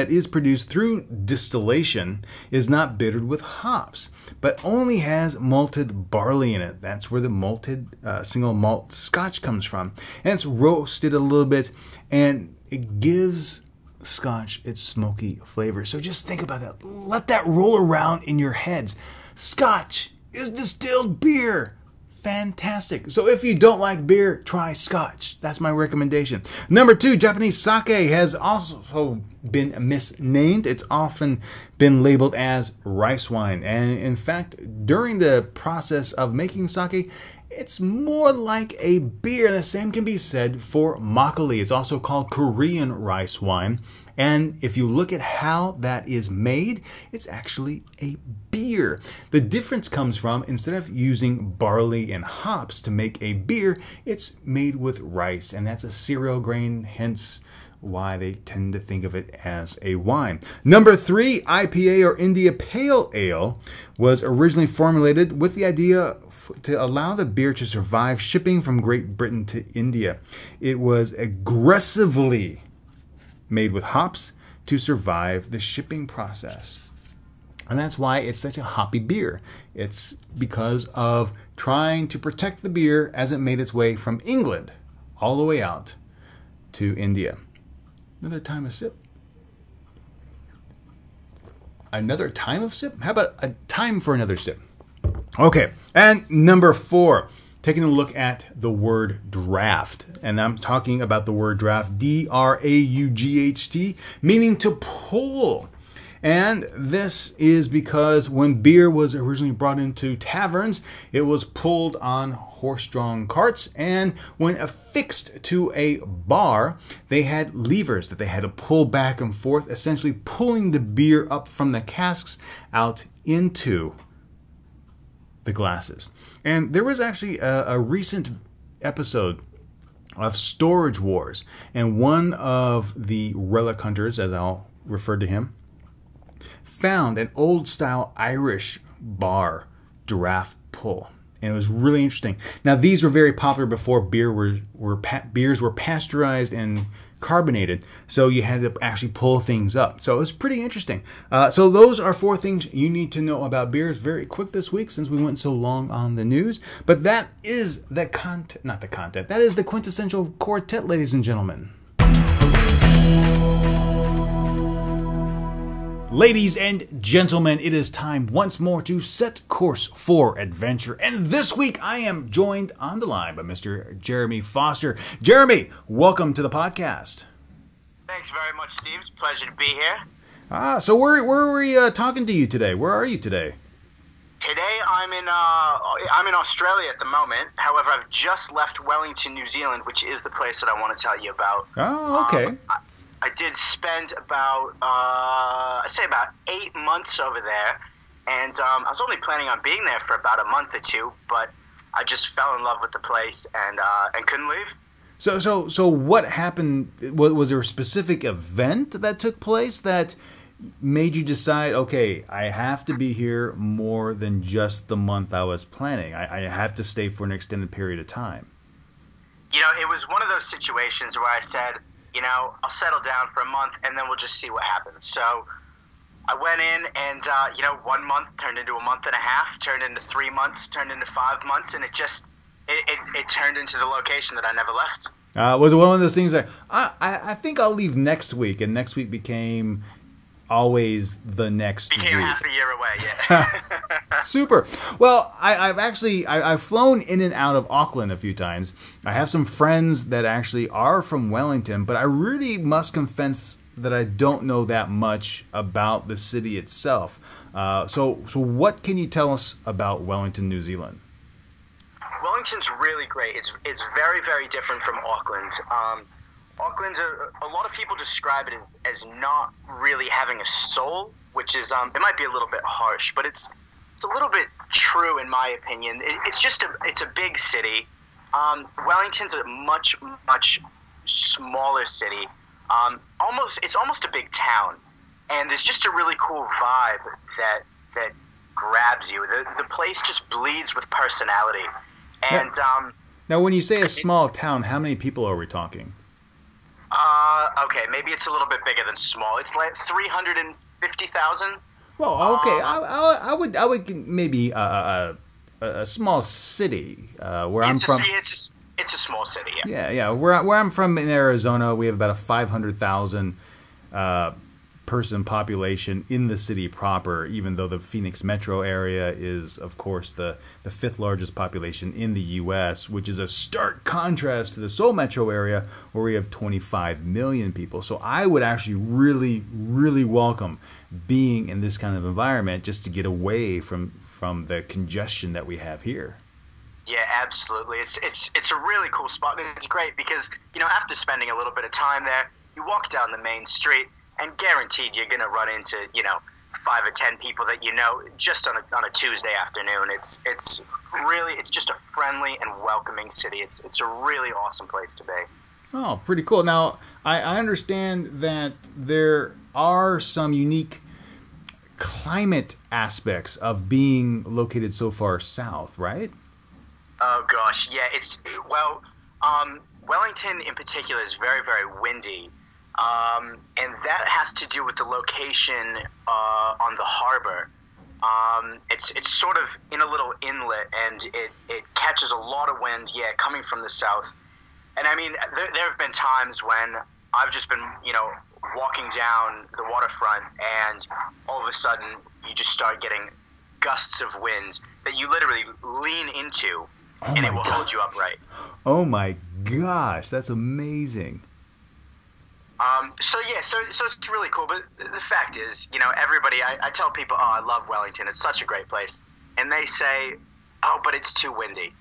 is produced through distillation is not bittered with hops, but only has malted barley in it. That's where the malted single malt Scotch comes from. And it's roasted a little bit, and it gives Scotch its smoky flavor. So just think about that. Let that roll around in your heads. Scotch is distilled beer. Fantastic. So if you don't like beer, try Scotch. That's my recommendation. Number 2, Japanese sake has also been misnamed. It's often been labeled as rice wine. And in fact, during the process of making sake, it's more like a beer. The same can be said for makgeolli. It's also called Korean rice wine. And if you look at how that is made, it's actually a beer. The difference comes from, instead of using barley and hops to make a beer, it's made with rice. And that's a cereal grain, hence why they tend to think of it as a wine. Number 3, IPA or India Pale Ale was originally formulated with the idea to allow the beer to survive shipping from Great Britain to India. It was aggressively made with hops to survive the shipping process. And that's why it's such a hoppy beer. It's because of trying to protect the beer as it made its way from England all the way out to India. Another time of sip. Another time of sip? How about a time for another sip? Okay, and number 4, taking a look at the word draft. And I'm talking about the word draft, D-R-A-U-G-H-T, meaning to pull. And this is because when beer was originally brought into taverns, it was pulled on horse-drawn carts, and when affixed to a bar, they had levers that they had to pull back and forth, essentially pulling the beer up from the casks out into the glasses. And there was actually a recent episode of Storage Wars, and one of the relic hunters, as I'll refer to him, found an old-style Irish bar draft pull. And it was really interesting. Now, these were very popular before beers were pasteurized and carbonated, so you had to actually pull things up. So it was pretty interesting. So those are 4 things you need to know about beers. Very quick this week since we went so long on the news. But that is the content, not the content. That is the Quintessential Quartet, ladies and gentlemen. Ladies and gentlemen, it is time once more to set course for adventure. And this week I am joined on the line by Mr. Jeremy Foster. Jeremy, welcome to the podcast. Thanks very much, Steve. It's a pleasure to be here. So where are we talking to you today? Where are you today? Today I'm in Australia at the moment. However, I've just left Wellington, New Zealand, which is the place that I want to tell you about. Oh, okay. I did spend about, I'd say about 8 months over there, and I was only planning on being there for about a month or 2, but I just fell in love with the place and couldn't leave. So what happened? Was there a specific event that took place that made you decide, okay, I have to be here more than just the month I was planning? I have to stay for an extended period of time. You know, it was one of those situations where I said, you know, I'll settle down for a month and then we'll just see what happens. So I went in and, 1 month turned into a month and a half, turned into 3 months, turned into 5 months, and it turned into the location that I never left. Was it one of those things that I think I'll leave next week, and next week became always the next week? Half a year away, yeah. Super. Well, I've flown in and out of Auckland a few times. I have some friends that actually are from Wellington, but I really must confess that I don't know that much about the city itself. So what can you tell us about Wellington, New Zealand? Wellington's really great. It's very, very different from Auckland. Auckland, a lot of people describe it as not really having a soul, which is it might be a little bit harsh, but it's a little bit true in my opinion. It's a big city. Wellington's a much smaller city. It's almost a big town, and there's just a really cool vibe that grabs you. The place just bleeds with personality. And now, when you say a small town, how many people are we talking? Okay, maybe it's a little bit bigger than small. It's like 350,000. Well, okay, I would maybe a small city where I'm from. It's a small city. Yeah. Where I'm from in Arizona, we have about a 500,000 person population in the city proper, even though the Phoenix metro area is, of course, the fifth largest population in the U.S., which is a stark contrast to the Seoul metro area, where we have 25 million people. So I would actually really, really welcome being in this kind of environment just to get away from the congestion that we have here. Yeah, absolutely. It's a really cool spot, and it's great because, after spending a little bit of time there, you walk down the main street, and guaranteed you're going to run into, 5 or 10 people that you know just on a Tuesday afternoon. It's just a friendly and welcoming city. It's a really awesome place to be. Oh, pretty cool. Now, I understand that there are some unique climate aspects of being located so far south, right? Oh, gosh. Yeah, Wellington in particular is very, very windy. And that has to do with the location on the harbor. It's sort of in a little inlet, and it catches a lot of wind, coming from the south. And I mean, there have been times when I've just been, walking down the waterfront, and all of a sudden you just start getting gusts of wind that you literally lean into, and it will hold you upright. Oh my gosh, that's amazing. So it's really cool. But the fact is, everybody, I tell people, oh, I love Wellington. It's such a great place. And they say, oh, but it's too windy.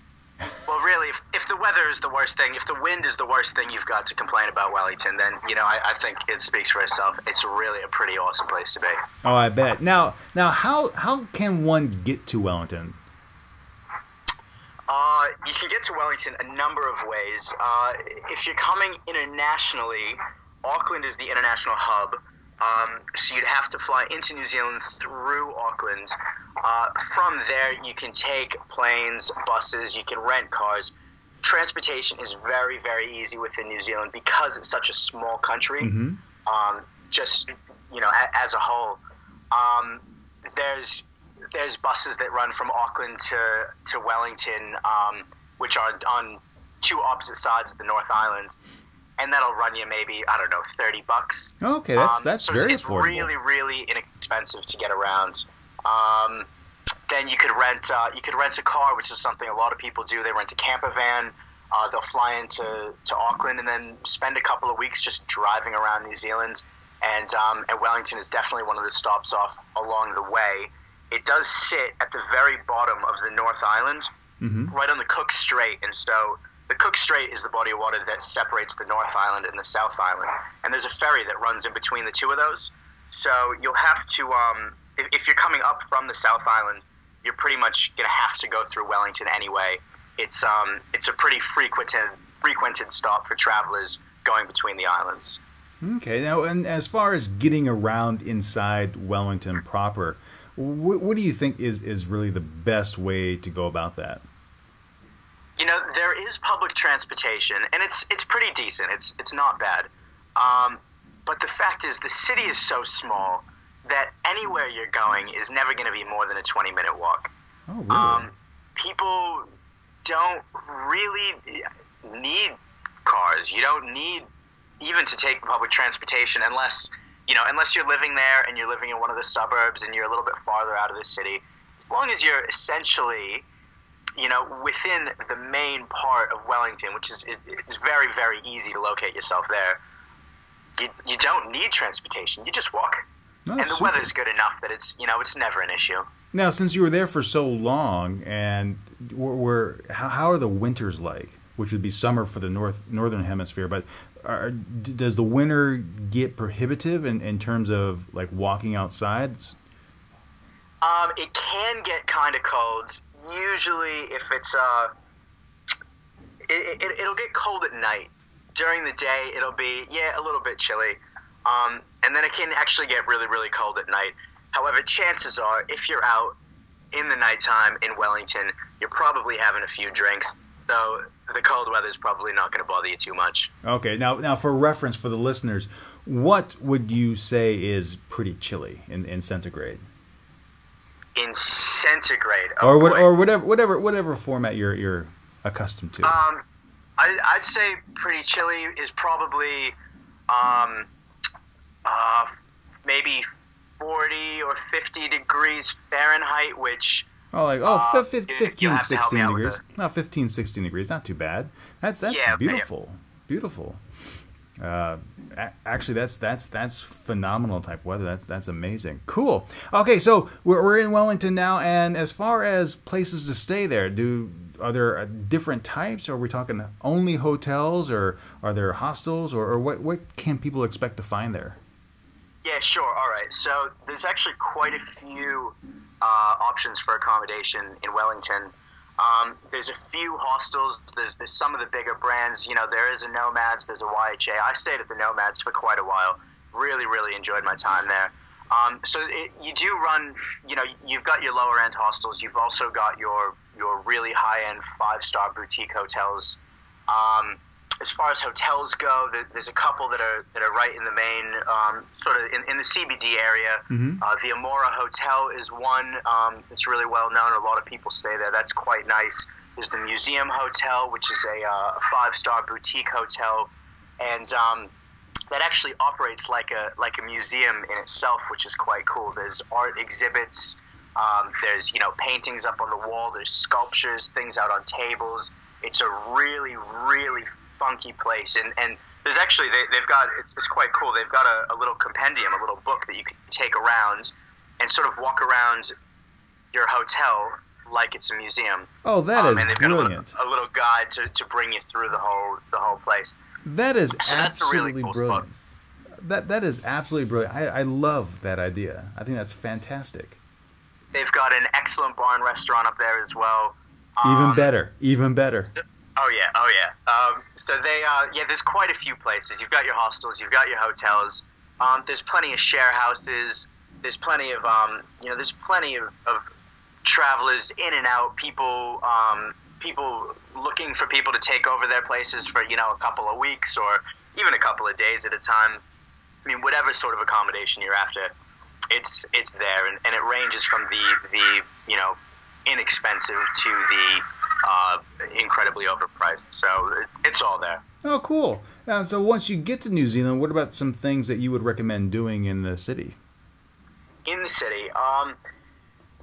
Well, really, if the weather is the worst thing, if the wind is the worst thing you've got to complain about Wellington, then, I think it speaks for itself. It's really a pretty awesome place to be. Oh, I bet. Now, how can one get to Wellington? You can get to Wellington a number of ways. If you're coming internationally, Auckland is the international hub, so you'd have to fly into New Zealand through Auckland. From there, you can take planes, buses, you can rent cars. Transportation is very, very easy within New Zealand because it's such a small country. Mm-hmm. As a whole, there's buses that run from Auckland to Wellington, which are on two opposite sides of the North Island. And that'll run you maybe, I don't know, $30. Okay, that's so very it's affordable. Really, really inexpensive to get around. Then you could rent a car, which is something a lot of people do. They rent a camper van. They'll fly into Auckland and then spend a couple of weeks just driving around New Zealand. And Wellington is definitely one of the stops off along the way. It does sit at the very bottom of the North Island, mm-hmm. right on the Cook Strait, and so the Cook Strait is the body of water that separates the North Island and the South Island. And there's a ferry that runs in between the two of those. So you'll have to, if you're coming up from the South Island, you're pretty much going to have to go through Wellington anyway. It's a pretty frequented stop for travelers going between the islands. Okay. Now, and as far as getting around inside Wellington proper, what do you think is really the best way to go about that? There is public transportation, and it's pretty decent. It's not bad. But the fact is, the city is so small that anywhere you're going is never going to be more than a 20-minute walk. Oh, really? People don't really need cars. You don't need even to take public transportation unless you're living there and you're living in one of the suburbs and you're a little bit farther out of the city. As long as you're essentially, within the main part of Wellington, which is it's very, very easy to locate yourself there, you don't need transportation. You just walk. Oh, and the super. weather's good enough that it's never an issue. Now, since you were there for so long, and how are the winters like? Which would be summer for the northern hemisphere, but does the winter get prohibitive in terms of like walking outside? It can get kind of cold. Usually, if it's it'll get cold at night. During the day, it'll be a little bit chilly, and then it can actually get really, really cold at night. However, chances are, if you're out in the nighttime in Wellington, you're probably having a few drinks, so the cold weather is probably not going to bother you too much. Okay, now for reference for the listeners, what would you say is pretty chilly in centigrade? In centigrade, or whatever format you're accustomed to. I'd say pretty chilly is probably maybe 40 or 50 degrees Fahrenheit, which 15, 16 degrees. No, 15, 16 degrees, not too bad. That's beautiful. Yeah. Beautiful. Actually, that's phenomenal type weather. That's amazing. Cool. Okay, so we're in Wellington now, and as far as places to stay there, are there different types? Are we talking only hotels, or are there hostels, or what can people expect to find there? Yeah, sure. All right. So there's actually quite a few options for accommodation in Wellington. There's a few hostels. There's some of the bigger brands. There is a Nomads. There's a YHA. I stayed at the Nomads for quite a while. Really, really enjoyed my time there. You do run. You've got your lower end hostels. You've also got your really high end 5-star boutique hotels. As far as hotels go, there's a couple that are right in the main, sort of in the CBD area. Mm-hmm. The Amora Hotel is one that's really well known. A lot of people stay there. That's quite nice. There's the Museum Hotel, which is a 5-star boutique hotel, and that actually operates like a museum in itself, which is quite cool. There's art exhibits. There's paintings up on the wall. There's sculptures, things out on tables. It's a really, really funky place, and there's actually they've got it's quite cool. They've got a little compendium, a little book that you can take around and sort of walk around your hotel like it's a museum. Oh, that is and they've brilliant! Got a little guide to bring you through the whole place. That is so that's a really cool brilliant. Spot. That is absolutely brilliant. I love that idea. I think that's fantastic. They've got an excellent bar and restaurant up there as well. Even better. Oh yeah. So there's quite a few places. You've got your hostels, you've got your hotels. There's plenty of share houses. There's plenty of there's plenty of travelers in and out. People looking for people to take over their places for a couple of weeks or even a couple of days at a time. I mean, whatever sort of accommodation you're after, it's there, and it ranges from the inexpensive to the incredibly overpriced. So it's all there. Oh, cool. So once you get to New Zealand, what about some things that you would recommend doing in the city? In the city,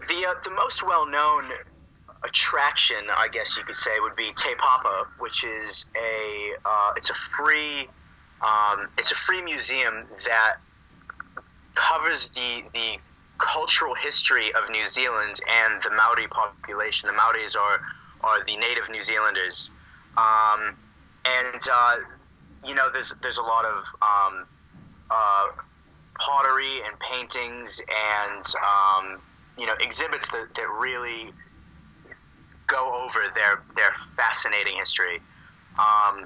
the most well-known attraction, I guess you could say, would be Te Papa, which is it's a free museum that covers the cultural history of New Zealand and the Maori population. The Maoris are the native New Zealanders, there's a lot of pottery and paintings and exhibits that really go over their fascinating history, and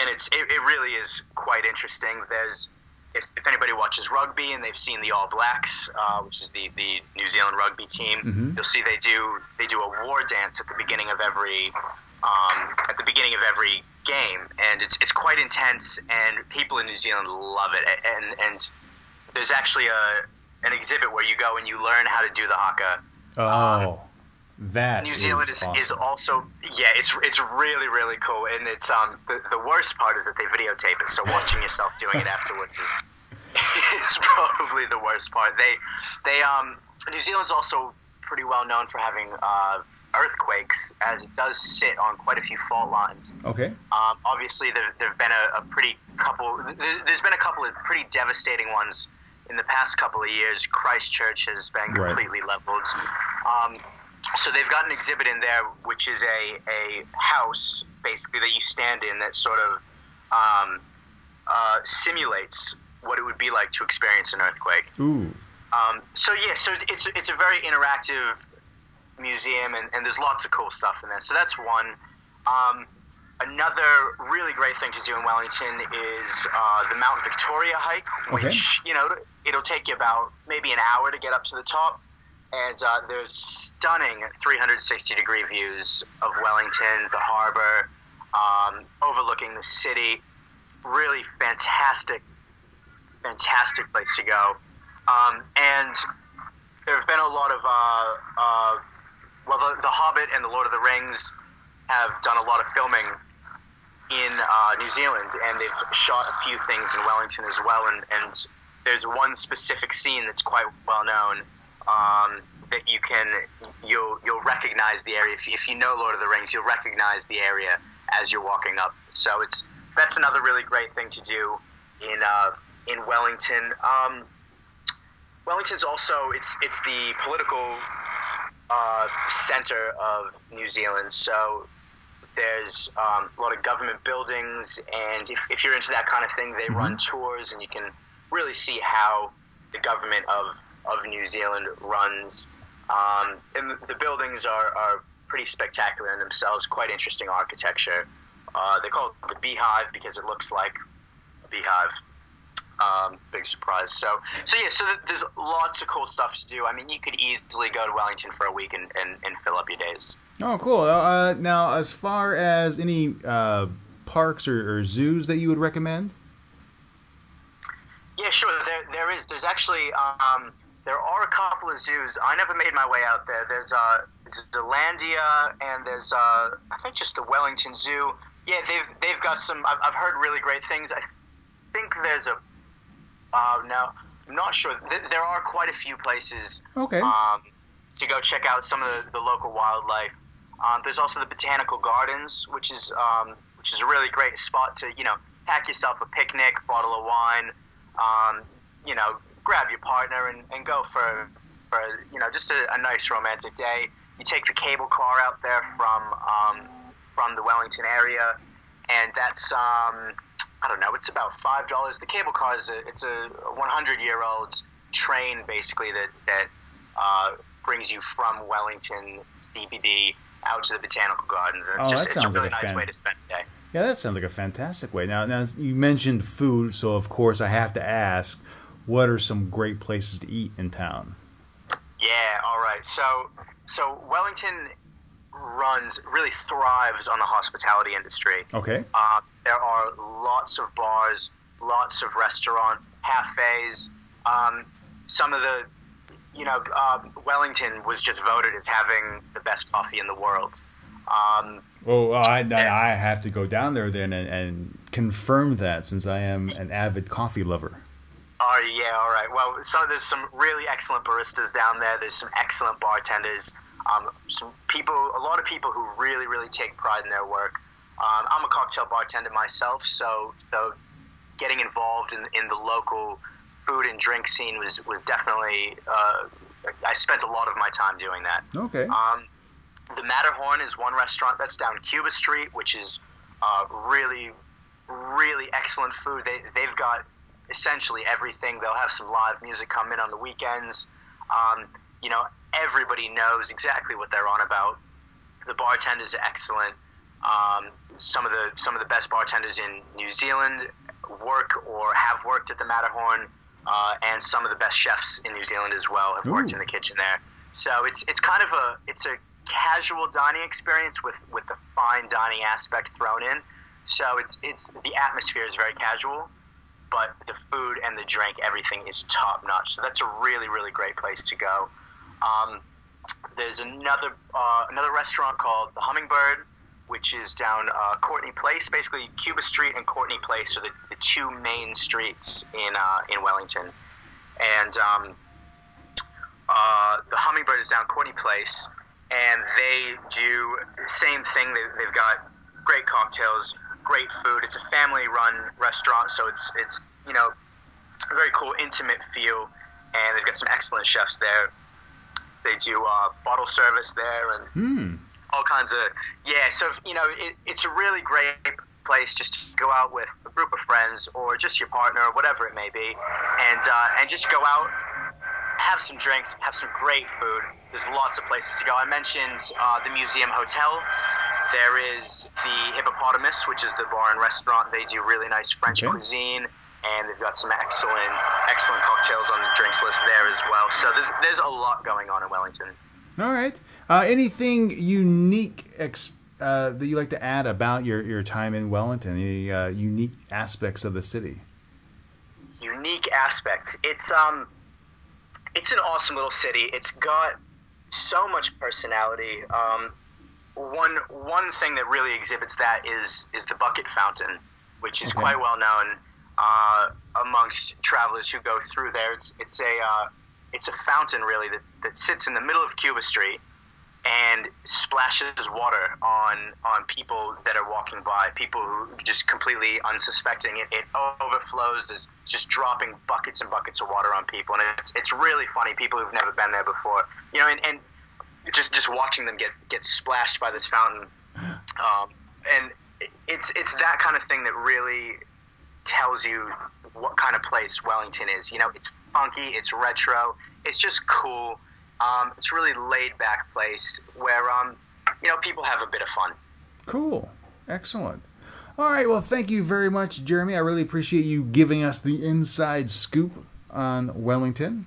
it really is quite interesting. There's if anybody watches rugby and they've seen the All Blacks, which is the New Zealand rugby team, mm-hmm. You'll see they do a war dance at the beginning of every game, and it's quite intense, and people in New Zealand love it. And there's actually an exhibit where you go and you learn how to do the haka. Oh, that New Zealand is awesome. also, yeah, it's really, really cool. And it's the worst part is that they videotape it, so watching yourself doing it afterwards is probably the worst part. New Zealand's also pretty well known for having earthquakes, as it does sit on quite a few fault lines. Okay. Obviously, there've been there's been a couple of pretty devastating ones in the past couple of years. Christchurch has been completely leveled. So they've got an exhibit in there, which is a house, basically, that you stand in that sort of simulates what it would be like to experience an earthquake. Ooh. So it's a very interactive museum, and there's lots of cool stuff in there. So that's one. Another really great thing to do in Wellington is the Mount Victoria hike, which, it'll take you about maybe an hour to get up to the top. And there's stunning 360-degree views of Wellington, the harbor, overlooking the city. Really fantastic place to go. And there have been a lot of, the Hobbit and the Lord of the Rings have done a lot of filming in New Zealand, and they've shot a few things in Wellington as well. And there's one specific scene that's quite well known that you'll recognize the area. If you know Lord of the Rings, you'll recognize the area as you're walking up. So that's another really great thing to do in Wellington. Wellington's also it's the political center of New Zealand. So there's a lot of government buildings, and if you're into that kind of thing, they run tours, and you can really see how the government of New Zealand runs. And the buildings are pretty spectacular in themselves, quite interesting architecture. They call it the Beehive because it looks like a beehive. Big surprise. So there's lots of cool stuff to do. I mean, you could easily go to Wellington for a week and fill up your days. Oh, cool. Now, as far as any parks or zoos that you would recommend? Yeah, sure. There's actually there are a couple of zoos. I never made my way out there. There's Zealandia, and there's I think just the Wellington Zoo. Yeah, they've got some. I've heard really great things. I think there's a. No, I'm not sure. There are quite a few places. Okay. To go check out some of the local wildlife. There's also the Botanical Gardens, which is a really great spot to pack yourself a picnic, bottle of wine, grab your partner and go for just a nice romantic day. You take the cable car out there from the Wellington area, and that's I don't know, it's about $5. The cable car it's a 100-year-old train basically that brings you from Wellington CBD out to the Botanical Gardens, and it's a really nice way to spend the day. Yeah, that sounds like a fantastic way. Now you mentioned food, so of course I have to ask, what are some great places to eat in town? Yeah, all right. So Wellington really thrives on the hospitality industry. Okay. There are lots of bars, lots of restaurants, cafes. Some of the, Wellington was just voted as having the best coffee in the world. I have to go down there then and confirm that, since I am an avid coffee lover. Oh, yeah, all right. Well, so there's some really excellent baristas down there. There's some excellent bartenders. A lot of people who really, really take pride in their work. I'm a cocktail bartender myself, so getting involved in the local food and drink scene was definitely. I spent a lot of my time doing that. Okay. The Matterhorn is one restaurant that's down Cuba Street, which is really, really excellent food. They've got essentially everything. They'll have some live music come in on the weekends. Everybody knows exactly what they're on about. The bartenders are excellent. Some of the best bartenders in New Zealand work or have worked at the Matterhorn, and some of the best chefs in New Zealand as well have worked in the kitchen there. So it's kind of a casual dining experience with the fine dining aspect thrown in. So it's the atmosphere is very casual, but the food and the drink, everything is top notch. So that's a really, really great place to go. There's another restaurant called the Hummingbird, which is down Courtney Place. Basically, Cuba Street and Courtney Place are the two main streets in Wellington. And the Hummingbird is down Courtney Place, and they do the same thing. They've got great cocktails, great food. It's a family-run restaurant, so it's a very cool, intimate feel, and they've got some excellent chefs there. They do bottle service there and all kinds of So it's a really great place just to go out with a group of friends or just your partner or whatever it may be, and just go out, have some drinks, have some great food. There's lots of places to go. I mentioned the Museum Hotel. There is the Hippopotamus, which is the bar and restaurant. They do really nice French cuisine, and they've got some excellent cocktails on the drinks list there as well. So there's a lot going on in Wellington. All right. Anything unique that you like to add about your time in Wellington? Any unique aspects of the city? Unique aspects. It's an awesome little city. It's got so much personality. One thing that really exhibits that is the bucket fountain, which is quite well known amongst travelers who go through there. It's a fountain really that sits in the middle of Cuba Street and splashes water on people that are walking by, people who just completely unsuspecting. It overflows. There's just dropping buckets and buckets of water on people, and it's really funny. People who've never been there before, and just watching them get splashed by this fountain, and it's that kind of thing that really tells you what kind of place Wellington is. It's funky, it's retro, it's just cool. It's a really laid-back place where, people have a bit of fun. Cool. Excellent. All right, well, thank you very much, Jeremy. I really appreciate you giving us the inside scoop on Wellington.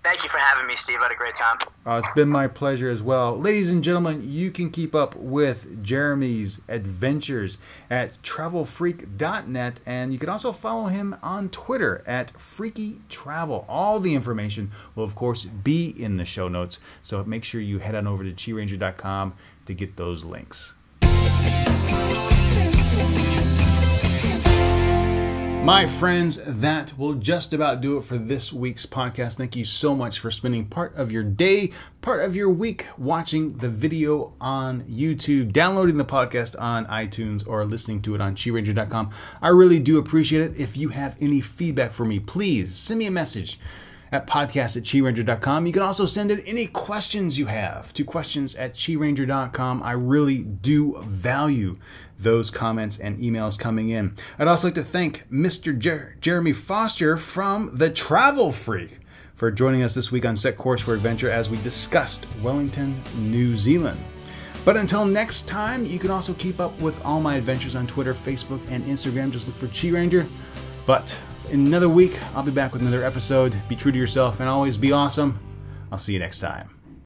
Thank you for having me, Steve. I had a great time. It's been my pleasure as well. Ladies and gentlemen, you can keep up with Jeremy's adventures at travelfreak.net, and you can also follow him on Twitter at Freaky Travel. All the information will, of course, be in the show notes, so make sure you head on over to QiRanger.com to get those links. My friends, that will just about do it for this week's podcast. Thank you so much for spending part of your day, part of your week watching the video on YouTube, downloading the podcast on iTunes, or listening to it on QiRanger.com. I really do appreciate it. If you have any feedback for me, please send me a message at podcast@QiRanger.com. You can also send in any questions you have to questions@QiRanger.com. I really do value those comments and emails coming in. I'd also like to thank Mr. Jeremy Foster from The Travel Freak for joining us this week on Set Course for Adventure as we discussed Wellington, New Zealand. But until next time, you can also keep up with all my adventures on Twitter, Facebook, and Instagram. Just look for QiRanger. But in another week, I'll be back with another episode. Be true to yourself and always be awesome. I'll see you next time.